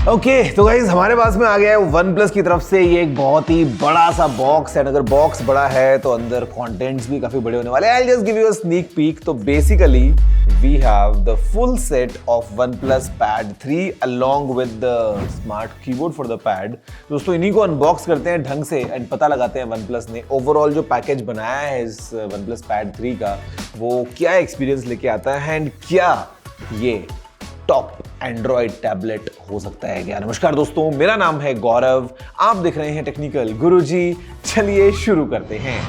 तो गाइज हमारे पास में आ गया है वन प्लस की तरफ से ये एक बहुत ही बड़ा सा बॉक्स है। अगर बॉक्स बड़ा है तो अंदर कंटेंट्स भी काफी बड़े होने वाले हैं। I'll just give you a sneak peek। तो basically we have the full set of OnePlus Pad 3 along with the smart keyboard for the pad। दोस्तों इन्हीं को अनबॉक्स करते हैं ढंग से एंड पता लगाते हैं OnePlus ने ओवरऑल जो पैकेज बनाया है इस OnePlus Pad 3 का वो क्या एक्सपीरियंस लेके आता है एंड क्या ये टॉप एंड्रॉइड टैबलेट हो सकता है क्या। नमस्कार दोस्तों, मेरा नाम है गौरव, आप देख रहे हैं टेक्निकल गुरुजी। चलिए शुरू करते हैं।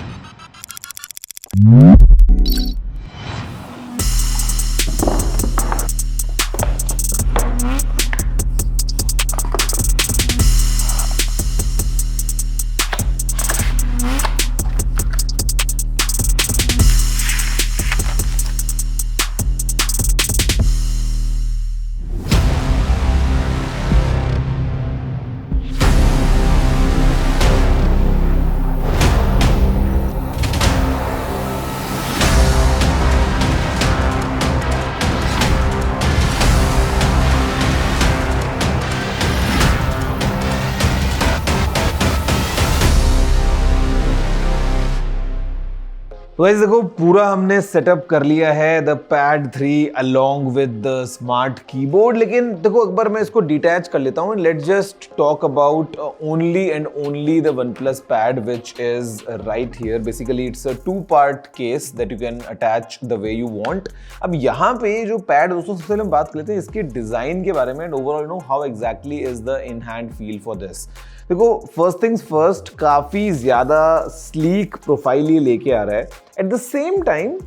तो गाइस देखो, पूरा हमने सेटअप कर लिया है the pad 3 along with the smart keyboard. लेकिन देखो एक बार मैं इसको डिटैच कर लेता हूँ। Let's just talk about only and only the OnePlus Pad which is right here। Basically it's a 2-part case that you can attach the way you want. अब यहाँ पे जो पैड दोस्तों, सबसे पहले हम बात कर लेते हैं इसके डिजाइन के बारे में and overall know how exactly is the in hand feel for this. देखो फर्स्ट थिंग्स फर्स्ट, काफी ज्यादा स्लीक प्रोफाइल ये लेके आ रहा है। एट द सेम टाइम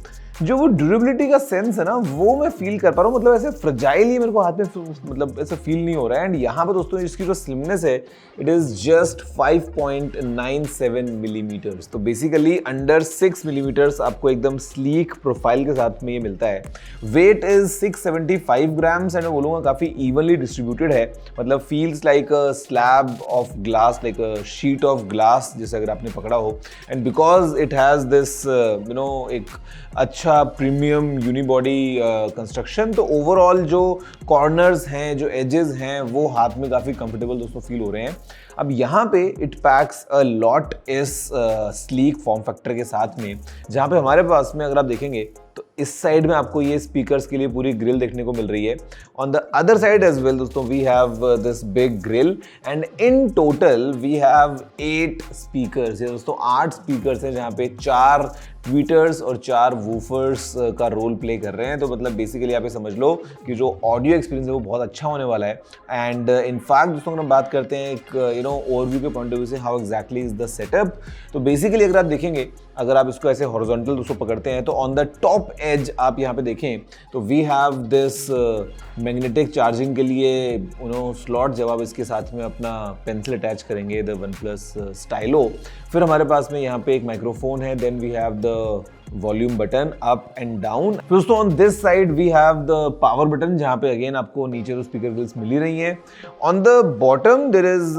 जो वो ड्यूरेबिलिटी का सेंस है ना, वो मैं फील कर पा रहा हूँ। मतलब ऐसे फ्रजाइल ही मेरे को हाथ में मतलब ऐसे फील नहीं हो रहा है। एंड यहाँ पे दोस्तों इसकी जो स्लिमनेस है इट इज जस्ट 5.97 मिलीमीटर्स। तो बेसिकली अंडर 6 मिलीमीटर्स आपको एकदम स्लीक प्रोफाइल के साथ में ये मिलता है। वेट इज 675 ग्राम्स एंड मैं बोलूँगा काफ़ी इवनली डिस्ट्रीब्यूटेड है। मतलब feels like a slab of glass, like a sheet of glass जैसे अगर आपने पकड़ा हो। And because it has this एक अच्छा प्रीमियम यूनिबॉडी कंस्ट्रक्शन, तो ओवरऑल जो कॉर्नर्स हैं, जो एजेस हैं, वो हाथ में काफ़ी कंफर्टेबल दोस्तों फील हो रहे हैं। अब यहाँ पे इट पैक्स अ लॉट इस स्लीक फॉर्म फैक्टर के साथ में, जहाँ पे हमारे पास में अगर आप देखेंगे तो इस साइड में आपको ये स्पीकर्स के लिए पूरी ग्रिल देखने को मिल रही है। On the other side as well दोस्तों we have this big grill and in total we have 8 speakers. दोस्तों 8 स्पीकर्स हैं जहाँ पे 4 ट्वीटर्स और 4 वूफर्स का रोल प्ले कर रहे हैं। तो मतलब बेसिकली आप ये समझ लो कि जो ऑडियो एक्सपीरियंस है वो बहुत अच्छा होने वाला है। एंड इनफैक्ट दोस्तों अगर हम बात करते हैं एक ओवरव्यू के पॉइंट ऑफ व्यू से how exactly is the setup, तो बेसिकली अगर आप देखेंगे, अगर आप इसको ऐसे हॉरिजॉन्टल दोस्तों पकड़ते हैं तो ऑन द टॉप एज आप यहाँ पे देखें तो we have this magnetic charging के लिए स्लॉट। जब आप इसके साथ में अपना पेंसिल अटैच करेंगे द OnePlus स्टाइलो, फिर हमारे पास में यहाँ पे एक माइक्रोफोन है। Then we have the volume button up and down. दोस्तों on this side we have the power button, जहाँ पे अगेन आपको नीचे तो स्पीकर ग्रिल्स मिल ही रही हैं। On the bottom there is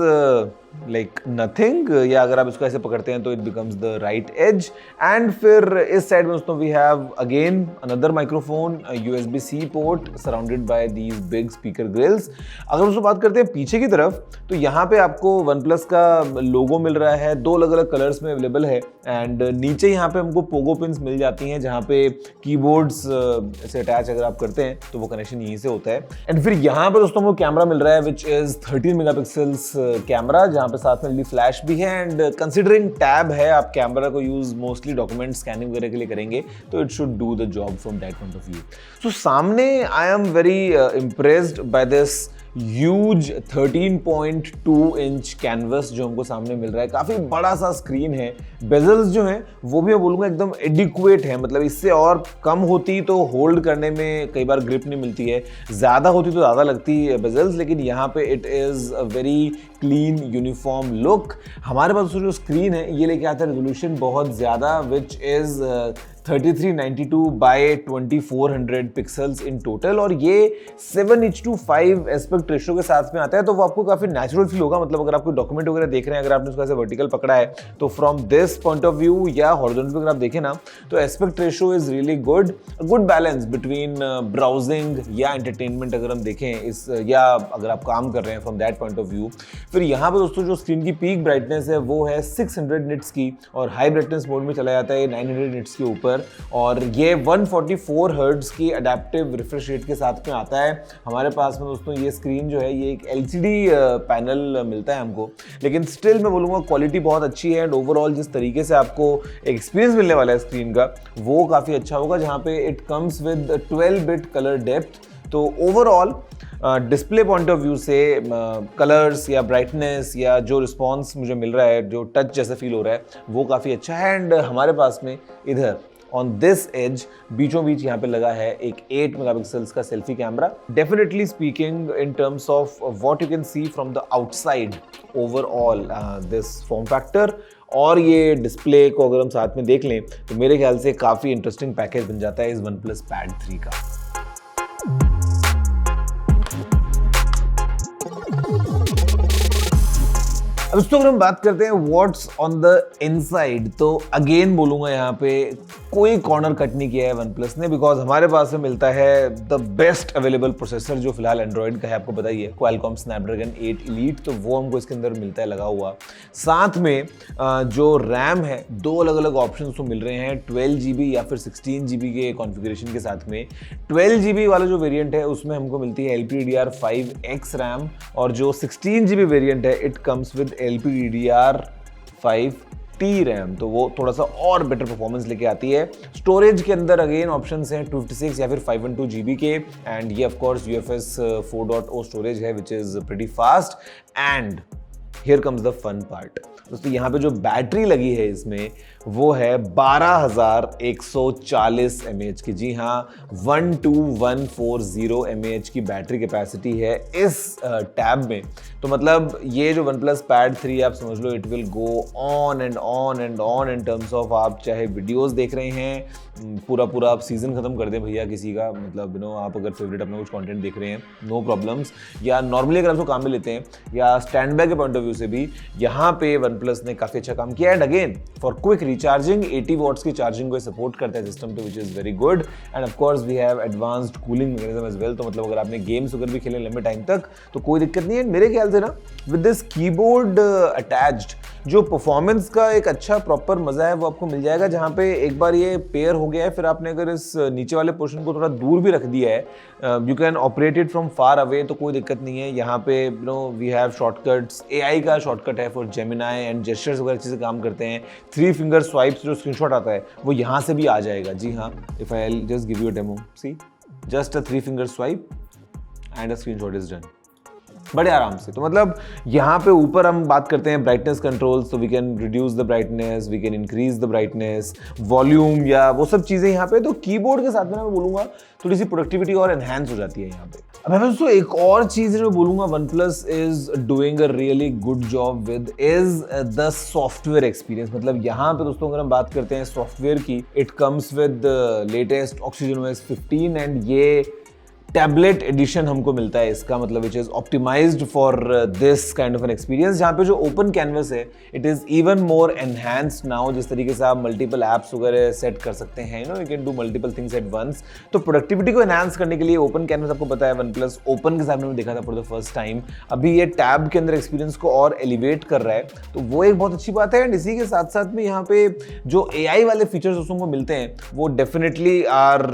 like nothing, या अगर आप इसको ऐसे पकड़ते हैं तो it becomes the right edge. And फिर इस साइड में दोस्तों we have again another microphone, USB-C port surrounded by these big speaker grills. अगर दोस्तों बात करते हैं पीछे की तरफ, तो यहाँ पे आपको OnePlus का लोगो मिल रहा है, 2 अलग अलग कलर्स में अवेलेबल है। एंड नीचे यहाँ पे हमको पोगो पिन्स मिल जाती हैं, जहाँ पे कीबोर्ड्स से अटैच अगर आप करते हैं तो वो कनेक्शन यहीं से होता है। एंड फिर यहाँ पे दोस्तों हमको कैमरा मिल रहा है विच इज 13 मेगापिक्सल्स कैमरा, जहाँ पे साथ में फ्लैश भी है। एंड कंसिडरिंग टैब है, आप कैमरा को यूज मोस्टली डॉक्यूमेंट स्कैनिंग वगैरह के लिए करेंगे तो it should do the job from that point of view. So सामने I am very impressed by this huge 13.2 inch canvas जो हमको सामने मिल रहा है। काफ़ी बड़ा सा स्क्रीन है। बेजल्स जो हैं वो भी मैं बोलूँगा एकदम एडिक्वेट है। मतलब इससे और कम होती तो होल्ड करने में कई बार ग्रिप नहीं मिलती है, ज़्यादा होती तो ज़्यादा लगती है बेजल्स, लेकिन यहाँ पे it is a very clean uniform look. हमारे पास जो स्क्रीन है ये लेके आता है रेजोल्यूशन बहुत ज़्यादा which is 3392 by 2400 pixels in total, और ये 7:5 एस्पेक्ट रेशियो के साथ में आता है, तो वो आपको काफी नेचुरल फील होगा। मतलब अगर आप कोई डॉक्यूमेंट वगैरह देख रहे हैं, अगर आपने उसको ऐसे वर्टिकल पकड़ा है, तो from this point of view या हॉरिजॉन्टल अगर आप देखें ना, तो aspect ratio is really good, good balance between browsing या एंटरटेनमेंट अगर हम देखें इस, या अगर आप काम कर रहे हैं from that point of view. फिर यहाँ पे दोस्तों जो स्क्रीन की पीक ब्राइटनेस है वो है 600 निट्स की, और हाई ब्राइटनेस मोड में चला जाता है 900 निट्स के ऊपर, और ये 144 हर्ट्ज की अडेप्टिव रिफ्रेश रेट के साथ में आता है। हमारे पास में दोस्तों ये स्क्रीन जो है, ये एक LCD पैनल मिलता है हमको, लेकिन स्टिल मैं बोलूँगा क्वालिटी बहुत अच्छी है, एंड ओवरऑल जिस तरीके से आपको एक्सपीरियंस मिलने वाला है स्क्रीन का वो काफ़ी अच्छा होगा, जहाँ पे it comes with 12 bit colour depth. तो overall display point of view से कलर्स या ब्राइटनेस या जो रिस्पॉन्स मुझे मिल रहा है, जो टच जैसा फील हो रहा है, वो काफ़ी अच्छा है। एंड हमारे पास में इधर ऑन दिस एज बीचों बीच यहाँ पे लगा है एक 8 मेगापिक्सल्स का selfie camera. Definitely speaking in terms of what you can see from the outside overall this form factor और ये डिस्प्ले को अगर हम साथ में देख लें, तो मेरे ख्याल से काफ़ी इंटरेस्टिंग पैकेज बन जाता है इस OnePlus Pad 3 का। अब दोस्तों अगर हम बात करते हैं व्हाट्स ऑन द इनसाइड, तो अगेन बोलूंगा यहाँ पे कोई कॉर्नर कट नहीं किया है OnePlus ने, बिकॉज हमारे पास में मिलता है द बेस्ट अवेलेबल प्रोसेसर जो फिलहाल एंड्रॉइड का है, आपको पता ही है, Qualcomm Snapdragon 8 Elite, तो वो हमको इसके अंदर मिलता है लगा हुआ। साथ में जो रैम है, दो अलग अलग ऑप्शन तो मिल रहे हैं, 12 GB या फिर 16 GB के कॉन्फ़िगरेशन के साथ में। 12 GB वाला जो वेरिएंट है उसमें हमको मिलती है LPDDR5X रैम, और जो 16 GB वेरिएंट है it comes with LPDDR5T RAM, तो वो थोड़ा सा और बेटर परफॉर्मेंस लेके आती है। स्टोरेज के अंदर अगेन ऑप्शंस हैं 256 या फिर 512 GB के, एंड ये ऑफ कोर्स UFS 4.0 स्टोरेज है which is pretty fast. And here comes the fun part दोस्तों, यहाँ पे जो बैटरी लगी है इसमें वो है 12140 mAh की। जी हाँ, 12140 mAh की बैटरी कैपेसिटी है इस टैब में। तो मतलब ये जो OnePlus Pad 3 आप समझ लो, it will go on and on and on in terms of, आप चाहे वीडियोस देख रहे हैं, पूरा आप सीजन खत्म कर दें भैया किसी का, मतलब आप अगर फेवरेट अपना कुछ कंटेंट देख रहे हैं, नो प्रॉब्लम्स, या नॉर्मली अगर आप उसको काम में लेते हैं या स्टैंड बाय के पॉइंट ऑफ व्यू से भी, यहाँ पे OnePlus ने काफ़ी अच्छा काम किया। And again for quick recharging 80 watts की चार्जिंग को सपोर्ट करता है सिस्टम, तो which is very good. And of course we have advanced cooling mechanism as well, तो मतलब अगर आपने गेम्स वगैरह भी खेले लंबे टाइम तक तो कोई दिक्कत नहीं है। मेरे ख्याल से ना विद दिस कीबोर्ड अटैच्ड जो परफॉर्मेंस का एक अच्छा प्रॉपर मजा है वो आपको मिल जाएगा, जहाँ पे एक बार ये पेयर हो गया है, फिर आपने अगर इस नीचे वाले पोर्शन को थोड़ा दूर भी रख दिया है, you can operate it from far away, तो कोई दिक्कत नहीं है। यहाँ पे वी हैव शॉर्टकट्स, AI का शॉर्टकट है फॉर Gemini एंड जेस्चर्स वगैरह अच्छे से काम करते हैं। 3 फिंगर स्वाइप्स जो स्क्रीनशॉट आता है वो यहाँ से भी आ जाएगा। जी हाँ, if I just give you a demo, see just a 3 finger swipe and a screenshot is done, बड़े आराम से। तो मतलब यहाँ पे ऊपर हम बात करते हैं ब्राइटनेस कंट्रोल्स, तो we can reduce the brightness, we can increase the brightness, volume या वो सब चीज़ें यहाँ पे। तो कीबोर्ड के साथ में मैं बोलूँगा थोड़ी सी प्रोडक्टिविटी और एनहांस हो जाती है यहाँ पे। अब मैं दोस्तों एक और चीज़ जो बोलूँगा OnePlus is doing a really good job with is the software experience. मतलब यहाँ पे दोस्तों अगर हम बात करते हैं सॉफ्टवेयर की, it comes with latest OxygenOS 15, and ये टैबलेट एडिशन हमको मिलता है इसका, मतलब which is optimised for this kind of an experience, जहाँ पे जो ओपन कैनवस है it is even more enhanced now. जिस तरीके से आप मल्टीपल एप्स वगैरह सेट कर सकते हैं, you can do multiple things at once. तो प्रोडक्टिविटी को एनहांस करने के लिए ओपन कैनवस, आपको पता है OnePlus ओपन के सामने में देखा था फॉर द फर्स्ट टाइम, अभी ये टैब के अंदर एक्सपीरियंस को और एलिवेट कर रहा है, तो वो एक बहुत अच्छी बात है। एंड इसी के साथ साथ में यहाँ पे जो AI वाले फीचर्स दोस्तों को मिलते हैं वो definitely are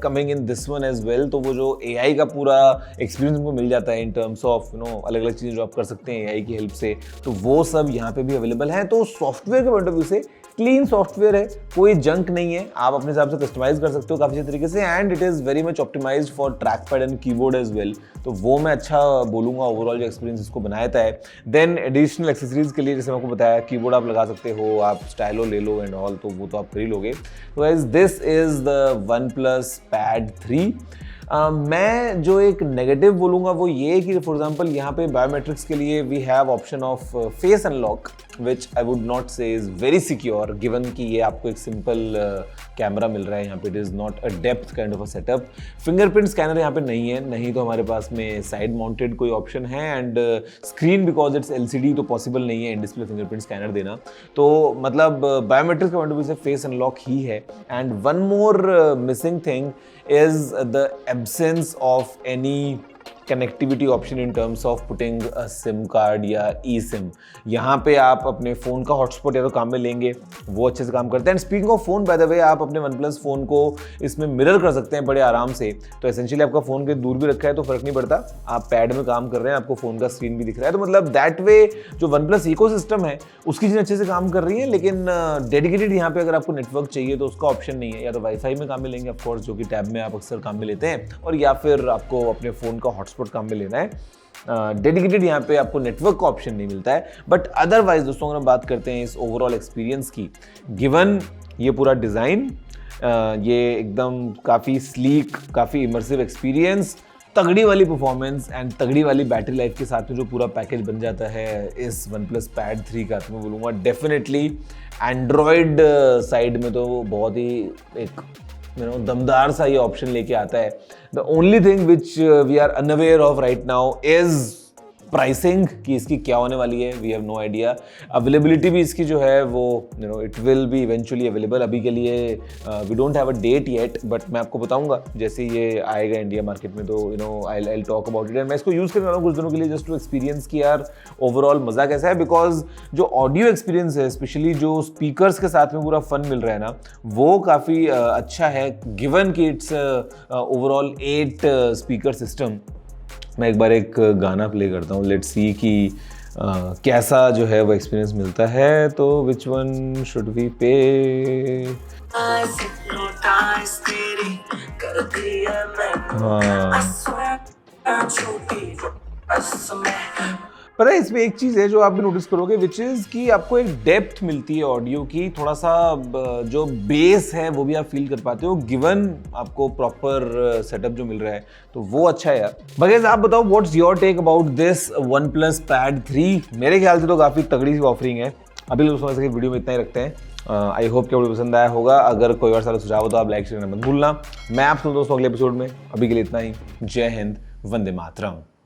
coming in this one as well. तो वो जो AI का पूरा एक्सपीरियंस हमको मिल जाता है इन टर्म्स ऑफ अलग अलग चीज़ें जो आप कर सकते हैं AI की हेल्प से, तो वो सब यहाँ पे भी अवेलेबल है। तो सॉफ्टवेयर के पॉइंट ऑफ व्यू से क्लीन सॉफ्टवेयर है, कोई जंक नहीं है, आप अपने हिसाब से कस्टमाइज कर सकते हो काफ़ी अच्छे तरीके से, and it is very much optimised for trackpad and keyboard as well. तो वो मैं अच्छा बोलूँगा ओवरऑल जो एक्सपीरियंस इसको बनाया है। देन एडिशनल एक्सेसरीज के लिए जैसे मैं आपको बताया, कीबोर्ड आप लगा सकते हो, आप स्टाइलो ले लो एंड ऑल, तो वो तो आप कर ही लोगे। तो guys this is the OnePlus Pad 3। मैं जो एक नेगेटिव बोलूँगा वो ये कि फॉर एग्जांपल यहाँ पे बायोमेट्रिक्स के लिए we have option of face unlock, which I would not say is very secure, given कि ये आपको एक सिंपल कैमरा मिल रहा है यहाँ पे. It is not a depth kind of a setup. Fingerprint scanner यहाँ पे नहीं है, नहीं तो हमारे पास में साइड माउंटेड कोई ऑप्शन है, and screen because it's LCD तो पॉसिबल नहीं है इन डिस्प्ले फिंगरप्रिंट स्कैनर देना. तो मतलब बायोमेट्रिक्स के पॉइंट ऑफ व्यू से फेस अनलॉक ही है. And one more missing thing is the absence of any connectivity option in terms of putting a SIM card या ई सिम. यहाँ पे आप अपने फ़ोन का हॉटस्पॉट या तो काम में लेंगे, वो अच्छे से काम करते हैं. And speaking of phone, by the way, आप अपने OnePlus फ़ोन को इसमें मिरर कर सकते हैं बड़े आराम से. तो एसेंशियली आपका फ़ोन के दूर भी रखा है तो फ़र्क नहीं पड़ता, आप पैड में काम कर रहे हैं, आपको फ़ोन का स्क्रीन भी दिख रहा है. तो मतलब दैट वे जो OnePlus इकोसिस्टम है उसकी चीज़ें अच्छे से काम कर रही है. लेकिन डेडिकेटेड यहाँ पे अगर आपको नेटवर्क चाहिए तो उसका ऑप्शन नहीं है. या तो वाईफाई में काम में लेंगे ऑफकोर्स, जो कि टैब में आप अक्सर काम में लेते हैं, और या फिर आपको अपने फ़ोन का हॉटस्पॉट काम में लेना है. डेडिकेटेड यहाँ पे आपको नेटवर्क का ऑप्शन नहीं मिलता है. बट अदरवाइज दोस्तों, अगर हम बात करते हैं इस ओवरऑल एक्सपीरियंस की, गिवन ये पूरा डिज़ाइन, ये एकदम काफ़ी स्लीक, काफ़ी इमर्सिव एक्सपीरियंस, तगड़ी वाली परफॉर्मेंस एंड तगड़ी वाली बैटरी लाइफ के साथ में जो पूरा पैकेज बन जाता है इस OnePlus Pad 3 का, तो मैं बोलूँगा डेफिनेटली एंड्रॉयड साइड में तो बहुत ही एक दमदार सा ये ऑप्शन लेके आता है. The only thing which we are unaware of right now is pricing, कि इसकी क्या होने वाली है. We have no idea. Availability भी इसकी जो है वो it will be eventually available. अभी के लिए we don't have a date yet, but मैं आपको बताऊंगा जैसे ये आएगा इंडिया मार्केट में, तो I talk about it. And मैं इसको यूज़ करने वाला हूँ कुछ दिनों के लिए, जस्ट टू एक्सपीरियंस कि यार ओवरऑल मज़ा कैसा है. बिकॉज जो ऑडियो एक्सपीरियंस है, स्पेशली जो स्पीकर्स के साथ में पूरा फन मिल रहा है ना, वो काफ़ी अच्छा है, गिवन कि इट्स ओवरऑल 8 स्पीकर सिस्टम. मैं एक बार एक गाना प्ले करता हूँ, लेट्स सी कि कैसा जो है वो एक्सपीरियंस मिलता है. तो विच वन शुड वी पे. पता है इसमें एक चीज़ है जो आप भी नोटिस करोगे, विच इज़ कि आपको एक डेप्थ मिलती है ऑडियो की, थोड़ा सा जो बेस है वो भी आप फील कर पाते हो, गिवन आपको प्रॉपर सेटअप जो मिल रहा है, तो वो अच्छा है यार. बगैर आप बताओ what's your take about this OnePlus Pad 3. मेरे ख्याल से तो काफ़ी तगड़ी सी ऑफरिंग है. अभी दोस्तों ऐसे वीडियो में इतना ही रखते हैं. आई होप कि वीडियो पसंद आया होगा. अगर कोई और सारा सुझाव हो तो आप लाइक शेयर करना मत भूलना. मैं आपसे दोस्तों अगले एपिसोड में. अभी के लिए इतना ही. जय हिंद, वंदे मातरम.